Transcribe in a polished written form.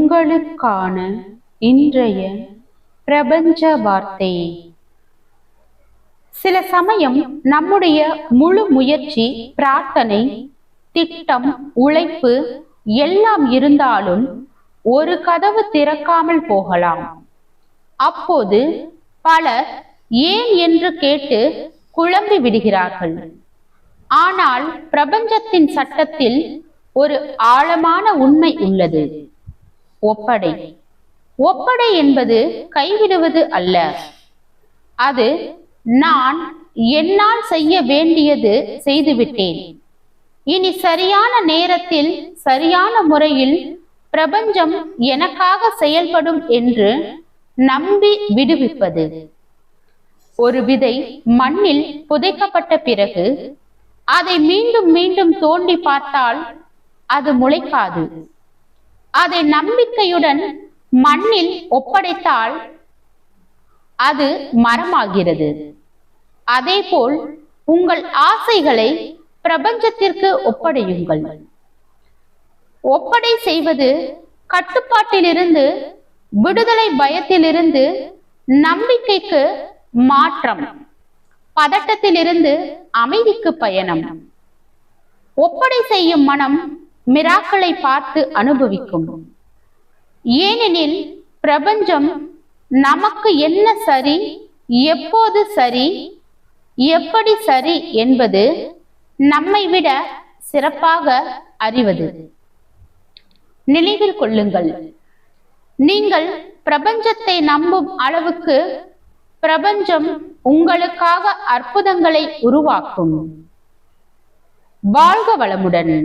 உங்களுக்கான இன்றைய பிரபஞ்ச வார்த்தை. சில சமயம் நம்முடைய முழு முயற்சி, பிரார்த்தனை, திட்டம், உழைப்பு எல்லாம் இருந்தாலும் ஒரு கதவு திறக்காமல் போகலாம். அப்போது பலர் ஏன் என்று கேட்டு குழம்பி விடுகிறார்கள். ஆனால் பிரபஞ்சத்தின் சட்டத்தில் ஒரு ஆழமான உண்மை உள்ளது. ஒப்படை. ஒப்படை என்பது கைவிடுவது அல்ல. அது நான் என்னால் செய்ய வேண்டியது செய்துவிட்டேன், இனி சரியான நேரத்தில் சரியான முறையில் பிரபஞ்சம் எனக்காக செயல்படும் என்று நம்பி விடுவிப்பது. ஒரு விதை மண்ணில் புதைக்கப்பட்ட பிறகு அதை மீண்டும் மீண்டும் தோண்டி பார்த்தால் அது முளைக்காது. அதை நம்பிக்கையுடன் மண்ணில் ஒப்படைத்தால் அது மரமாகிறது. அதேபோல் உங்கள் ஆசைகளை பிரபஞ்சத்திற்கு ஒப்படையுங்கள். ஒப்படை செய்வது கட்டுப்பாட்டிலிருந்து விடுதலை, பயத்திலிருந்து நம்பிக்கைக்கு மாற்றம், பதட்டத்திலிருந்து அமைதிக்கு பயணம். ஒப்படை செய்யும் மனம் மிராக்களை பார்த்து அனுபவிக்கும். ஏனெனில் பிரபஞ்சம் நமக்கு என்ன சரி, எப்போது சரி, எப்படி சரி என்பது நம்மை விட சிறப்பாக அறிவது. நினைவில் கொள்ளுங்கள், நீங்கள் பிரபஞ்சத்தை நம்பும் அளவுக்கு பிரபஞ்சம் உங்களுக்காக அற்புதங்களை உருவாக்கும். வாழ்க வளமுடன்.